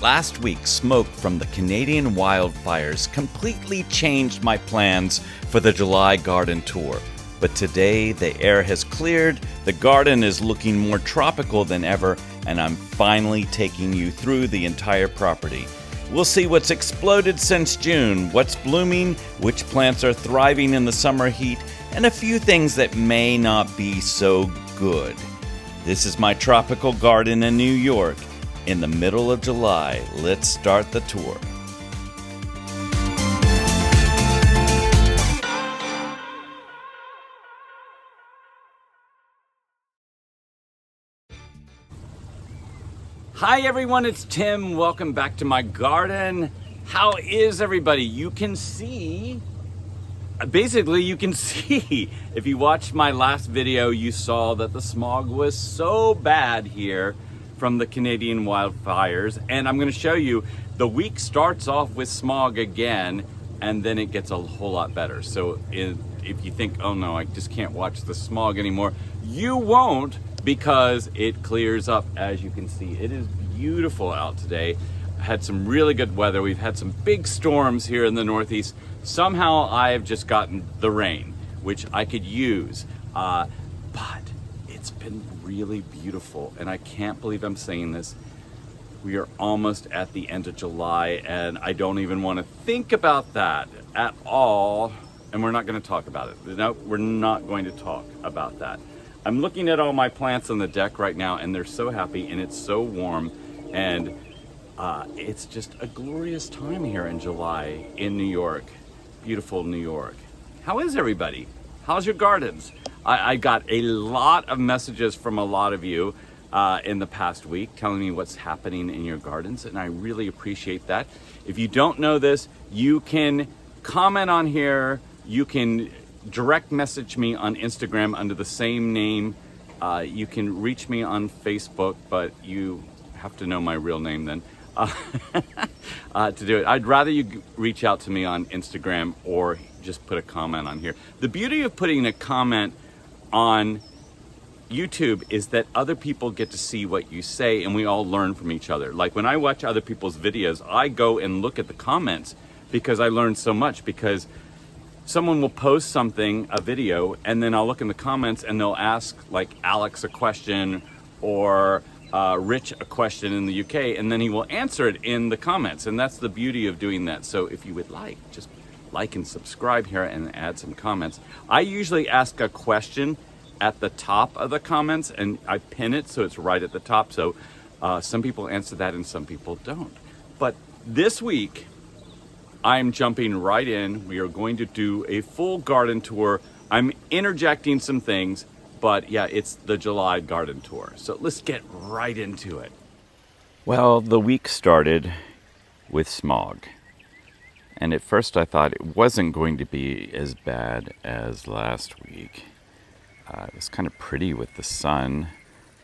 Last week, smoke from the Canadian wildfires completely changed my plans for the July garden tour. But today, the air has cleared, the garden is looking more tropical than ever, and I'm finally taking you through the entire property. We'll see what's exploded since June, what's blooming, which plants are thriving in the summer heat, and a few things that may not be so good. This is my tropical garden in New York. In the middle of July, let's start the tour. Hi everyone, it's Tim. Welcome back to my garden. How is everybody? You can see, if you watched my last video, you saw that the smog was so bad here from the Canadian wildfires, and I'm going to show you the week starts off with smog again, and then it gets a whole lot better. So if you think, oh no, I just can't watch the smog anymore, you won't, because it clears up. As you can see, it is beautiful out today. Had some really good weather. We've had some big storms here in the Northeast. Somehow I have just gotten the rain, which I could use, but it's been really beautiful, and I can't believe I'm saying this. We are almost at the end of July, and I don't even want to think about that at all, and we're not going to talk about it. No, we're not going to talk about that. I'm looking at all my plants on the deck right now, and they're so happy, and it's so warm, and it's just a glorious time here in July in New York. Beautiful New York. How is everybody? How's your gardens? I got a lot of messages from a lot of you in the past week telling me what's happening in your gardens, and I really appreciate that. If you don't know this, you can comment on here. You can direct message me on Instagram under the same name. You can reach me on Facebook, but you have to know my real name then to do it. I'd rather you reach out to me on Instagram or just put a comment on here. The beauty of putting a comment on YouTube is that other people get to see what you say, and we all learn from each other. Like when I watch other people's videos, I go and look at the comments because I learn so much, because someone will post something, a video, and then I'll look in the comments and they'll ask like Alex a question or Rich a question in the UK, and then he will answer it in the comments, and that's the beauty of doing that. So if you would just like and subscribe here and add some comments. I usually ask a question at the top of the comments, and I pin it so it's right at the top. So some people answer that and some people don't. But this week, I'm jumping right in. We are going to do a full garden tour. I'm interjecting some things, but yeah, it's the July garden tour. So let's get right into it. Well, the week started with smog. And at first I thought it wasn't going to be as bad as last week. It was kind of pretty with the sun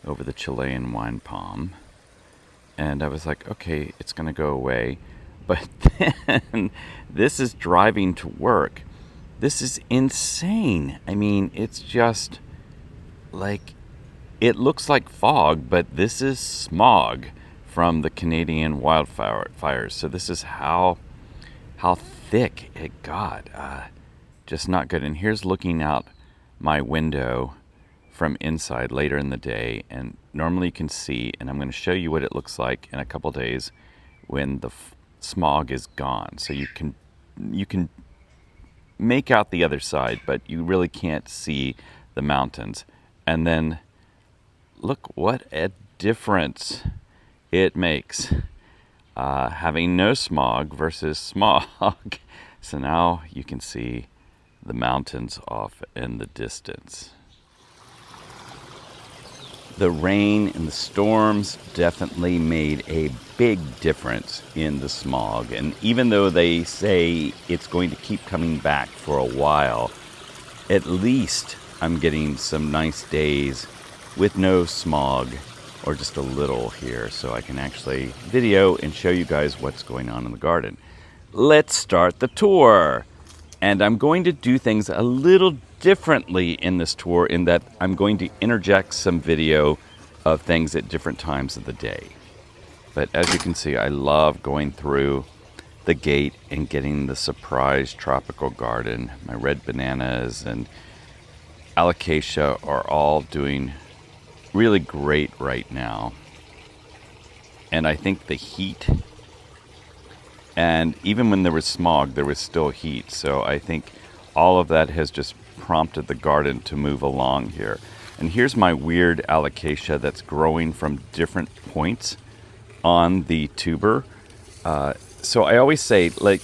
over the Chilean wine palm. And I was like, okay, it's going to go away. But then this is driving to work. This is insane. I mean, it's just like, it looks like fog, but this is smog from the Canadian wildfires. So this is how thick it got. Just not good. And here's looking out my window from inside later in the day, and normally you can see, and I'm going to show you what it looks like in a couple days when the smog is gone. So you can make out the other side, but you really can't see the mountains. And then look what a difference it makes. Having no smog versus smog. So now you can see the mountains off in the distance. The rain and the storms definitely made a big difference in the smog. And even though they say it's going to keep coming back for a while, at least I'm getting some nice days with no smog, or just a little here, so I can actually video and show you guys what's going on in the garden. Let's start the tour. And I'm going to do things a little differently in this tour, in that I'm going to interject some video of things at different times of the day. But as you can see, I love going through the gate and getting the surprise tropical garden. My red bananas and alocasia are all doing really great right now. And I think the heat, and even when there was smog, there was still heat. So I think all of that has just prompted the garden to move along here. And here's my weird alocasia that's growing from different points on the tuber. So I always say, like,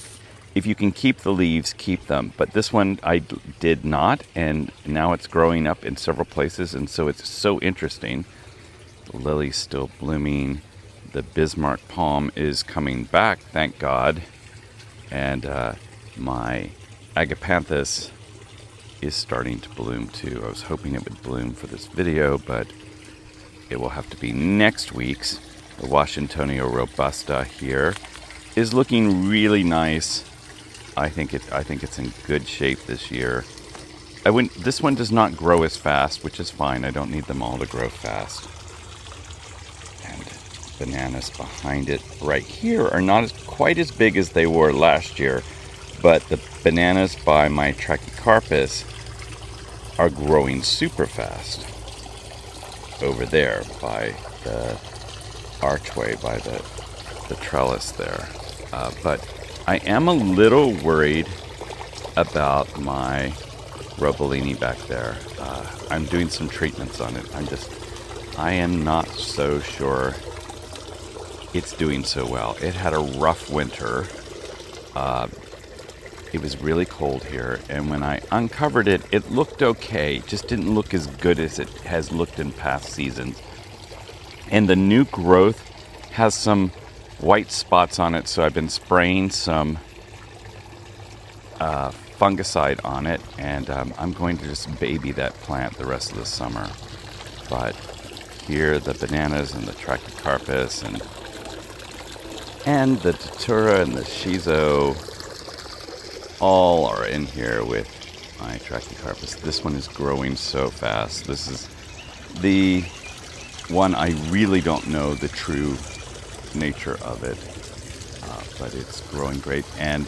if you can keep the leaves, keep them. But this one I did not, and now it's growing up in several places, and so it's so interesting. The lily's still blooming. The Bismarck palm is coming back, thank God. And my agapanthus is starting to bloom too. I was hoping it would bloom for this video, but it will have to be next week's. The Washingtonia robusta here is looking really nice. I think it's in good shape this year. This one does not grow as fast, which is fine. I don't need them all to grow fast. And bananas behind it right here are not quite as big as they were last year, but the bananas by my Trachycarpus are growing super fast over there by the archway, by the trellis there. But I am a little worried about my Robolini back there. I'm doing some treatments on it. I am not so sure it's doing so well. It had a rough winter. It was really cold here, and when I uncovered it, it looked okay. It just didn't look as good as it has looked in past seasons. And the new growth has some white spots on it, so I've been spraying some fungicide on it, and I'm going to just baby that plant the rest of the summer. But here, the bananas and the Trachycarpus and the Datura and the Shizo all are in here with my Trachycarpus. This one is growing so fast. This is the one I really don't know the true nature of it, but it's growing great. And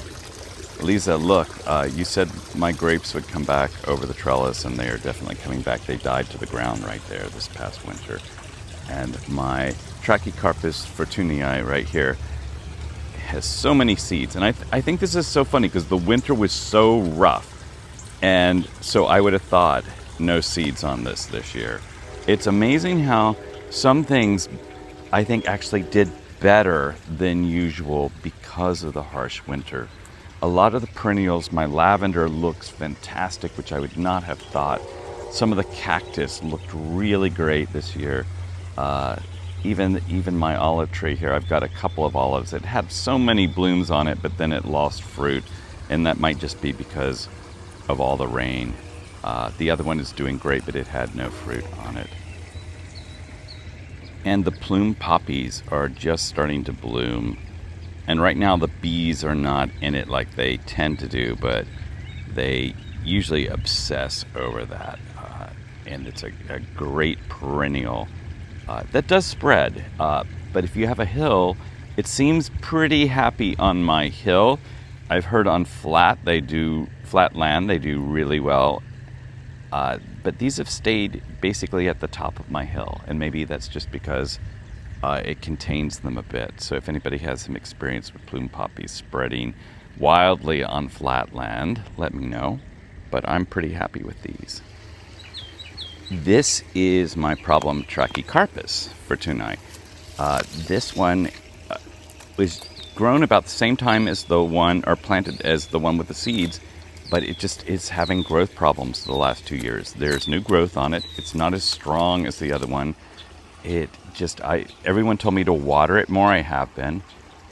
Lisa, look, you said my grapes would come back over the trellis, and they are definitely coming back. They died to the ground right there this past winter. And my Trachycarpus fortunii right here has so many seeds. And I think this is so funny because the winter was so rough, and so I would have thought no seeds on this year. It's amazing how some things I think actually did better than usual because of the harsh winter. A lot of the perennials, my lavender looks fantastic, which I would not have thought. Some of the cactus looked really great this year. Even my olive tree here, I've got a couple of olives. It had so many blooms on it, but then it lost fruit, and that might just be because of all the rain. The other one is doing great, but it had no fruit on it. And the plume poppies are just starting to bloom. And right now the bees are not in it like they tend to do, but they usually obsess over that. And it's a great perennial that does spread. But if you have a hill, it seems pretty happy on my hill. I've heard on flat land they do really well. But these have stayed basically at the top of my hill, and maybe that's just because it contains them a bit. So if anybody has some experience with plume poppies spreading wildly on flat land, let me know. But I'm pretty happy with these. This is my problem Trachycarpus fortunii. This one was grown about the same time as the one, or planted as the one with the seeds, but it just is having growth problems the last 2 years. There's new growth on it. It's not as strong as the other one. Everyone told me to water it more. I have been.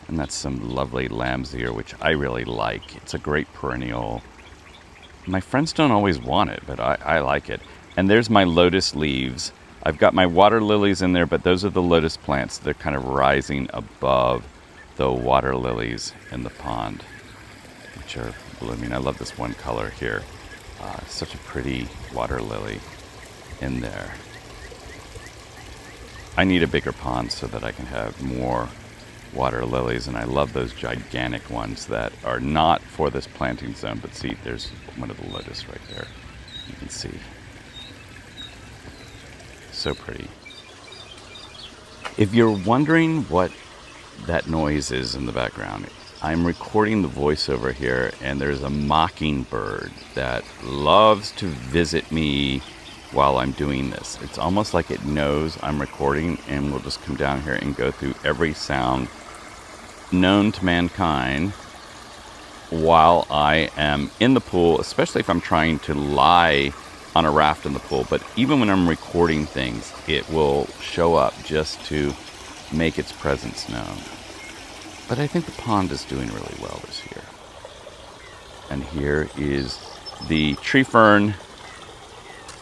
And that's some lovely lamb's ear, which I really like. It's a great perennial. My friends don't always want it, but I like it. And there's my lotus leaves. I've got my water lilies in there, but those are the lotus plants. They're kind of rising above the water lilies in the pond, which are blooming. I love this one color here. Such a pretty water lily in there. I need a bigger pond so that I can have more water lilies, and I love those gigantic ones that are not for this planting zone. But see, there's one of the lotus right there. You can see. So pretty. If you're wondering what that noise is in the background, I'm recording the voiceover here, and there's a mockingbird that loves to visit me while I'm doing this. It's almost like it knows I'm recording and will just come down here and go through every sound known to mankind while I am in the pool, especially if I'm trying to lie on a raft in the pool. But even when I'm recording things, it will show up just to make its presence known. But I think the pond is doing really well this year. And here is the tree fern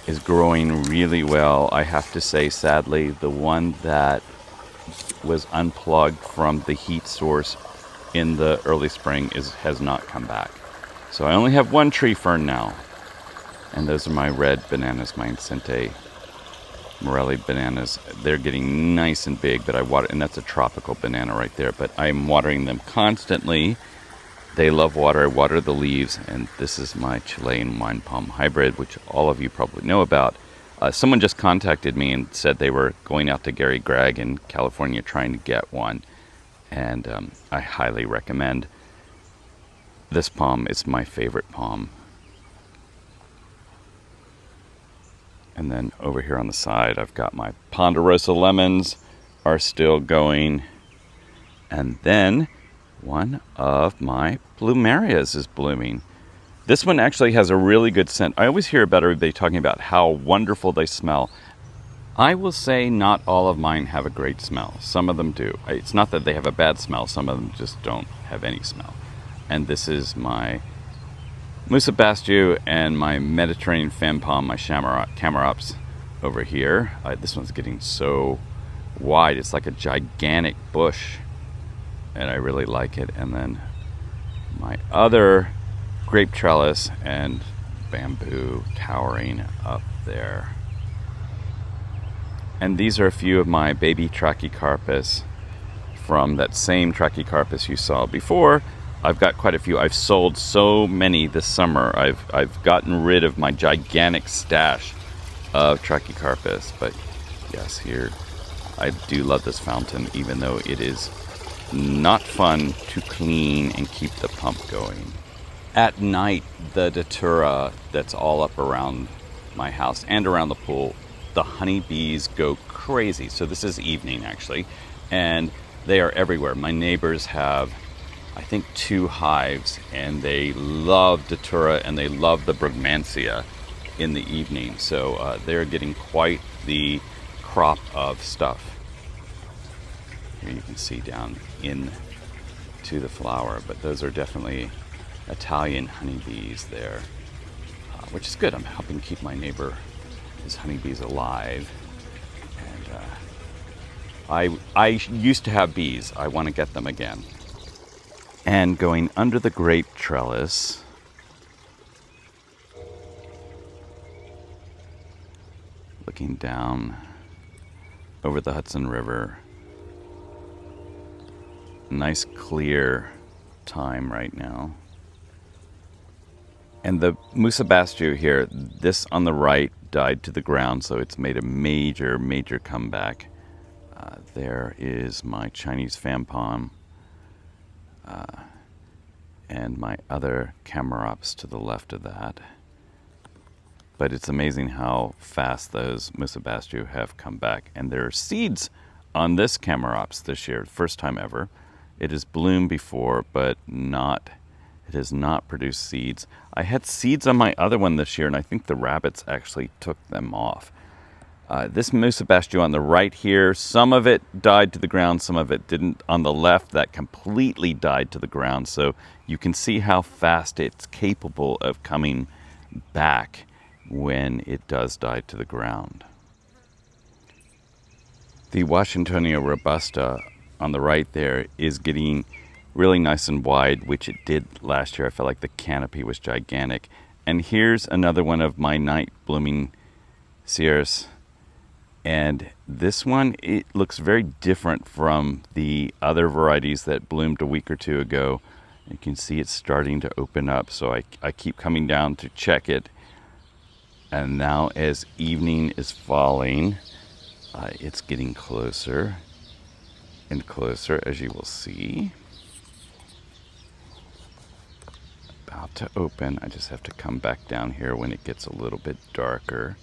is growing really well. I have to say, sadly, the one that was unplugged from the heat source in the early spring has not come back. So I only have one tree fern now. And those are my red bananas, my Incente Morelli bananas. They're getting nice and big, but I water, and that's a tropical banana right there, but I'm watering them constantly. They love water. I water the leaves, and this is my Chilean wine palm hybrid, which all of you probably know about. Someone just contacted me and said they were going out to Gary Gregg in California trying to get one, and I highly recommend this palm. It's my favorite palm. And then over here on the side, I've got my Ponderosa lemons are still going. And then one of my plumerias is blooming. This one actually has a really good scent. I always hear about everybody talking about how wonderful they smell. I will say not all of mine have a great smell. Some of them do. It's not that they have a bad smell. Some of them just don't have any smell. And this is my Musa Bastu and my Mediterranean fan palm, my Camarops over here. This one's getting so wide. It's like a gigantic bush, and I really like it. And then my other grape trellis and bamboo towering up there. And these are a few of my baby Trachycarpus from that same Trachycarpus you saw before. I've got quite a few. I've sold so many this summer. I've gotten rid of my gigantic stash of Trachycarpus. But yes, here I do love this fountain, even though it is not fun to clean and keep the pump going. At night, the datura that's all up around my house and around the pool, the honeybees go crazy. So this is evening actually, and they are everywhere. My neighbors have, I think, 2 hives, and they love datura and they love the brugmansia in the evening. So they're getting quite the crop of stuff. Here you can see down into the flower, but those are definitely Italian honeybees there, which is good. I'm helping keep my neighbor's honeybees alive. And I used to have bees. I want to get them again. And going under the grape trellis, looking down over the Hudson River. Nice clear time right now. And the Musa Bastu here, this on the right died to the ground, so it's made a major, major comeback. There is my Chinese fan palm. And my other Camarops to the left of that. But it's amazing how fast those Musa Bastu have come back. And there are seeds on this Camarops this year, first time ever. It has bloomed before, but it has not produced seeds. I had seeds on my other one this year, and I think the rabbits actually took them off. This Musa Bastu on the right here, some of it died to the ground, some of it didn't. On the left, that completely died to the ground. So you can see how fast it's capable of coming back when it does die to the ground. The Washingtonia robusta on the right there is getting really nice and wide, which it did last year. I felt like the canopy was gigantic. And here's another one of my night blooming Ceres. And this one, it looks very different from the other varieties that bloomed a week or two ago. You can see it's starting to open up, so I keep coming down to check it. And now as evening is falling, it's getting closer and closer, as you will see. About to open. I just have to come back down here when it gets a little bit darker.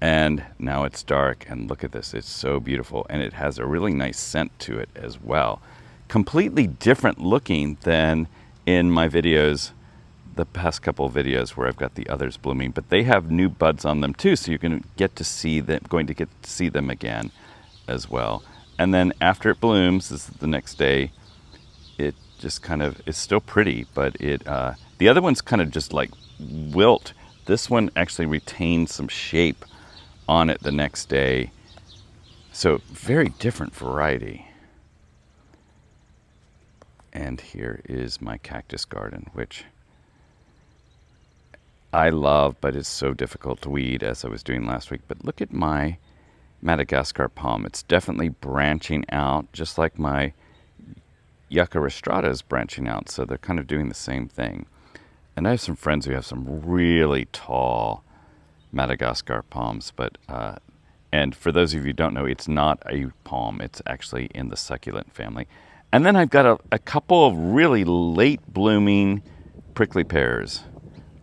And now it's dark, and look at this. It's so beautiful, and it has a really nice scent to it as well. Completely different looking than in my videos, the past couple of videos where I've got the others blooming, but they have new buds on them too, so you're going to get to see them again as well. And then after it blooms, this is the next day, it just kind of, it's still pretty, but the other one's kind of just like wilt. This one actually retains some shape on it the next day. So very different variety. And here is my cactus garden, which I love, but it's so difficult to weed, as I was doing last week. But look at my Madagascar palm. It's definitely branching out, just like my Yucca rostrata is branching out. So they're kind of doing the same thing. And I have some friends who have some really tall Madagascar palms, but and for those of you who don't know, it's not a palm. It's actually in the succulent family. And then I've got a couple of really late blooming prickly pears,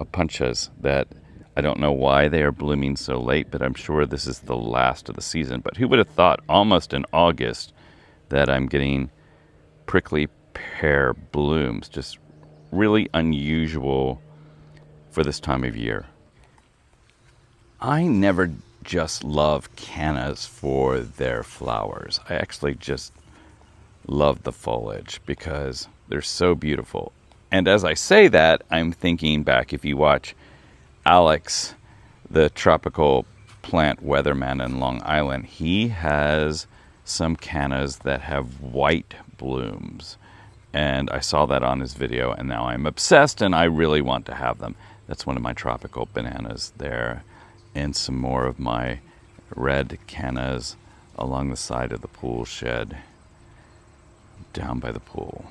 opuntias, that I don't know why they are blooming so late, but I'm sure this is the last of the season. But who would have thought almost in August that I'm getting prickly pear blooms? Just really unusual for this time of year. I never just love cannas for their flowers. I actually just love the foliage because they're so beautiful. And as I say that, I'm thinking back, if you watch Alex, the tropical plant weatherman in Long Island, he has some cannas that have white blooms. And I saw that on his video, and now I'm obsessed, and I really want to have them. That's one of my tropical bananas there, and some more of my red cannas along the side of the pool shed, down by the pool.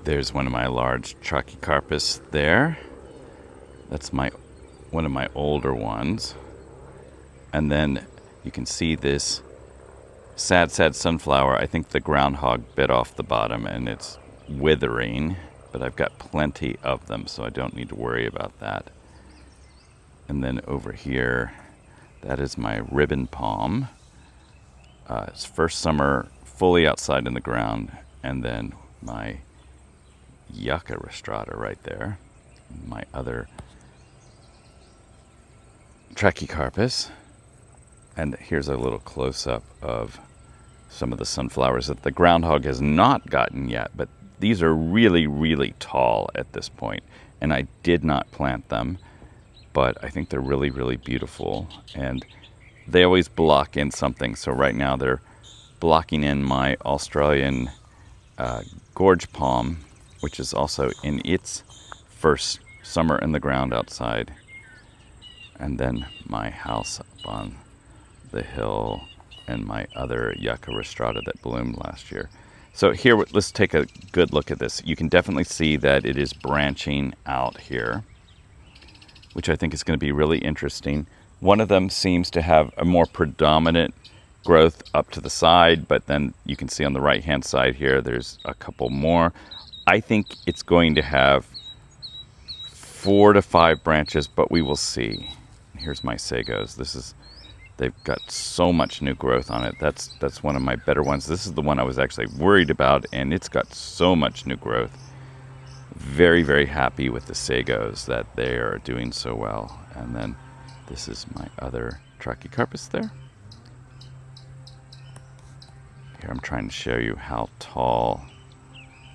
There's one of my large Trachycarpus there. That's one of my older ones. And then you can see this sad sunflower. I think the groundhog bit off the bottom and it's withering, but I've got plenty of them, so I don't need to worry about that. And then over here, that is my ribbon palm. It's first summer fully outside in the ground, and then my Yucca rostrata right there. My other Trachycarpus. And here's a little close-up of some of the sunflowers that the groundhog has not gotten yet, but these are really, really tall at this point, and I did not plant them, but I think they're really, really beautiful, and they always block in something. So right now they're blocking in my Australian gorge palm, which is also in its first summer in the ground outside, and then my house up on the hill, and my other Yucca rostrata that bloomed last year. So here, let's take a good look at this. You can definitely see that it is branching out here, which I think is going to be really interesting. One of them seems to have a more predominant growth up to the side, but then you can see on the right-hand side here, there's a couple more. I think it's going to have 4 to 5 branches, but we will see. Here's my sagos. They've got so much new growth on it. That's one of my better ones. This is the one I was actually worried about, and it's got so much new growth. Very, very happy with the sagos that they are doing so well. And then this is my other Trachycarpus there. Here I'm trying to show you how tall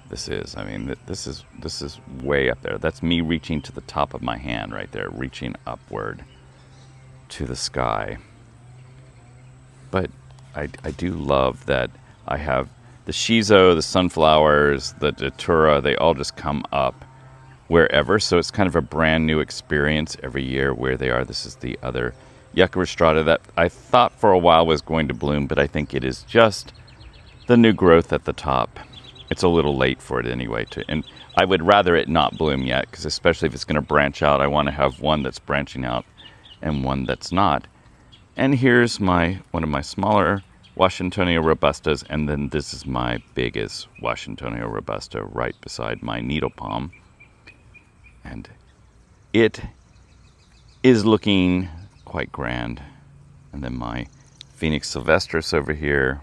this is. I mean, this is way up there. That's me reaching to the top of my hand right there, reaching upward to the sky. But I do love that I have the shiso, the sunflowers, the datura, they all just come up wherever. So it's kind of a brand new experience every year where they are. This is the other Yucca rostrata that I thought for a while was going to bloom, but I think it is just the new growth at the top. It's a little late for it anyway. And I would rather it not bloom yet, because especially if it's going to branch out, I want to have one that's branching out and one that's not. And here's one of my smaller Washingtonia robustas, and then this is my biggest Washingtonia robusta right beside my needle palm. And it is looking quite grand. And then my Phoenix sylvestris over here,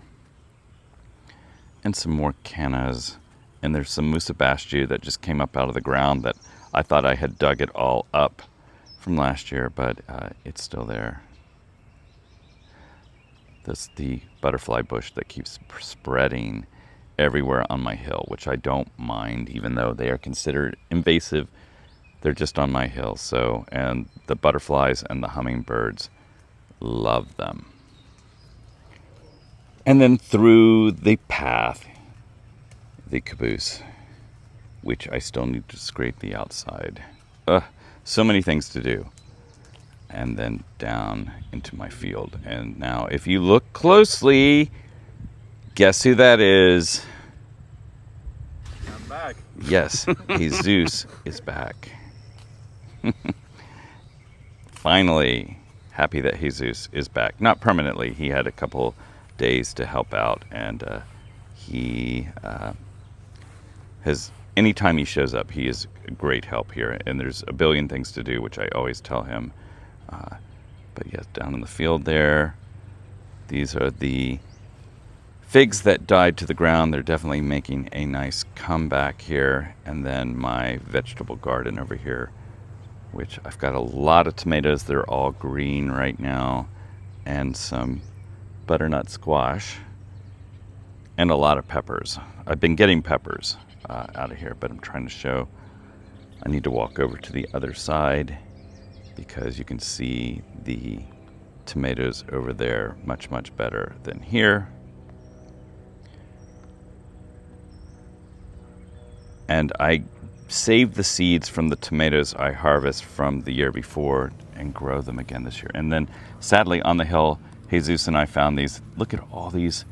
and some more cannas, and there's some musabastu that just came up out of the ground that I thought I had dug it all up from last year, but it's still there. That's the butterfly bush that keeps spreading everywhere on my hill, which I don't mind, even though they are considered invasive. They're just on my hill. So, and the butterflies and the hummingbirds love them. And then through the path, the caboose, which I still need to scrape the outside. So many things to do. And then down into my field. And now, if you look closely, guess who that is? I'm back. Yes, Jesus is back. Finally, happy that Jesus is back. Not permanently. He had a couple days to help out, and he has, anytime he shows up, he is a great help here. And there's a billion things to do, which I always tell him. But yes, down in the field there, these are the figs that died to the ground. They're definitely making a nice comeback here. And then my vegetable garden over here, which I've got a lot of tomatoes. They're all green right now, and some butternut squash, and a lot of peppers. I've been getting peppers out of here, but I'm trying to show. I need to walk over to the other side, because you can see the tomatoes over there much, much better than here. And I save the seeds from the tomatoes I harvest from the year before and grow them again this year. And then sadly on the hill, Jesus and I found these. Look at all these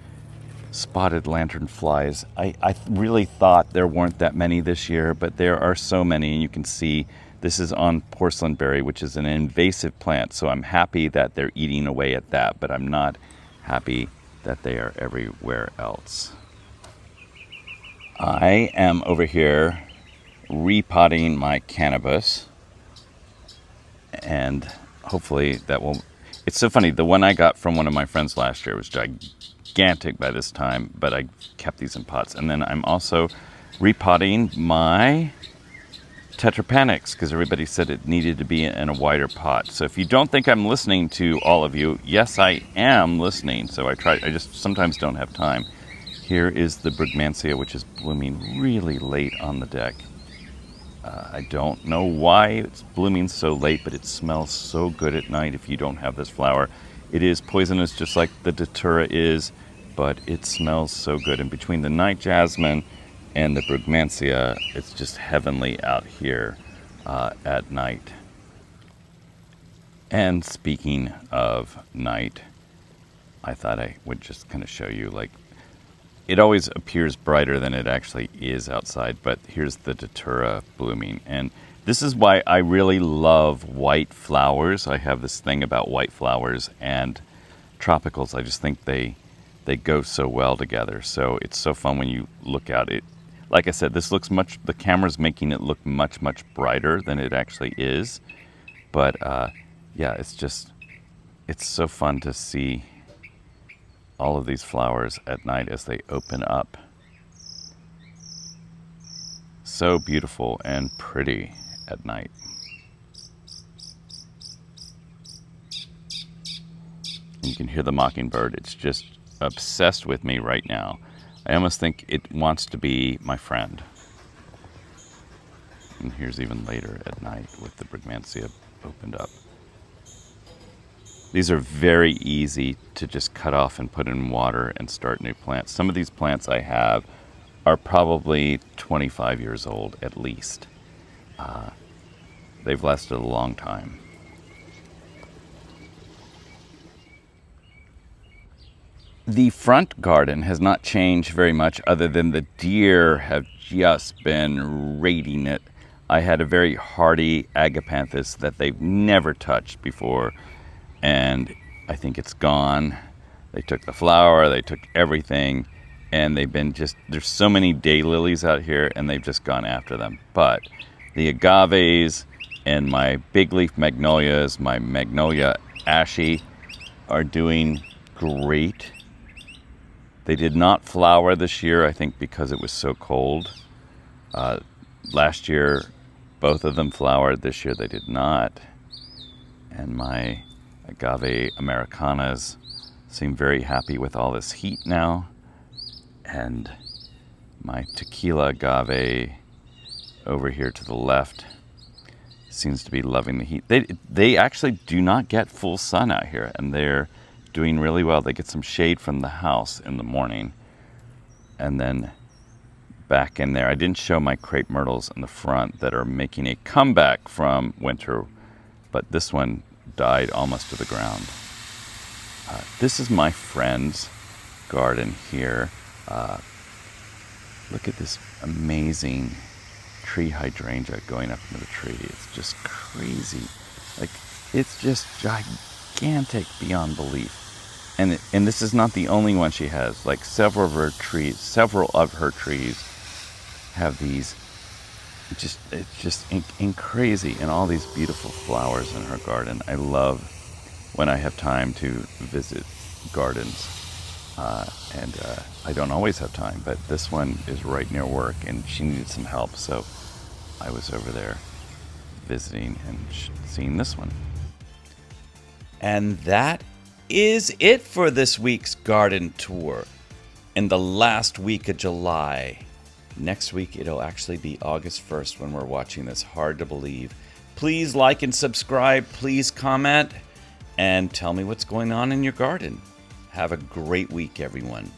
spotted lanternflies. I really thought there weren't that many this year, but there are so many, and you can see this is on porcelainberry, which is an invasive plant, so I'm happy that they're eating away at that, but I'm not happy that they are everywhere else. I am over here repotting my cannabis, and hopefully that will... It's so funny, the one I got from one of my friends last year was gigantic by this time, but I kept these in pots. And then I'm also repotting my tetrapanics, because everybody said it needed to be in a wider pot. So if you don't think I'm listening to all of you, yes, I am listening. So I just sometimes don't have time. Here is the brugmansia, which is blooming really late on the deck. I don't know why it's blooming so late, but it smells so good at night if you don't have this flower. It is poisonous just like the datura is, but it smells so good. And between the night jasmine and the brugmansia, it's just heavenly out here at night. And speaking of night, I thought I would just kind of show you, like, it always appears brighter than it actually is outside, but here's the datura blooming. And this is why I really love white flowers. I have this thing about white flowers and tropicals. I just think they go so well together. So it's so fun when you look at it. Like I said, this looks the camera's making it look much, much brighter than it actually is. But yeah, it's so fun to see all of these flowers at night as they open up. So beautiful and pretty at night. And you can hear the mockingbird. It's just obsessed with me right now. I almost think it wants to be my friend. And here's even later at night with the brugmansia opened up. These are very easy to just cut off and put in water and start new plants. Some of these plants I have are probably 25 years old at least. They've lasted a long time. The front garden has not changed very much other than the deer have just been raiding it. I had a very hardy agapanthus that they've never touched before, and I think it's gone. They took the flower, they took everything, and they've been there's so many daylilies out here, and they've just gone after them. But the agaves and my big leaf magnolias, my magnolia ashy, are doing great. They did not flower this year, I think because it was so cold. Last year, both of them flowered. This year, they did not. And my agave americanas seem very happy with all this heat now. And my tequila agave over here to the left seems to be loving the heat. They actually do not get full sun out here, and they're doing really well. They get some shade from the house in the morning, and then back in there. I didn't show my crepe myrtles in the front that are making a comeback from winter, but this one died almost to the ground. This is my friend's garden here. Look at this amazing tree hydrangea going up into the tree. It's just crazy. Like, it's just gigantic beyond belief. And this is not the only one she has. Like, several of her trees have these it's just crazy, and all these beautiful flowers in her garden. I love when I have time to visit gardens, and I don't always have time, but this one is right near work, and she needed some help, so I was over there visiting and seeing this one. And that is it for this week's garden tour in the last week of July. Next week, it'll actually be August 1st when we're watching this. Hard to believe. Please like and subscribe. Please comment and tell me what's going on in your garden. Have a great week, everyone.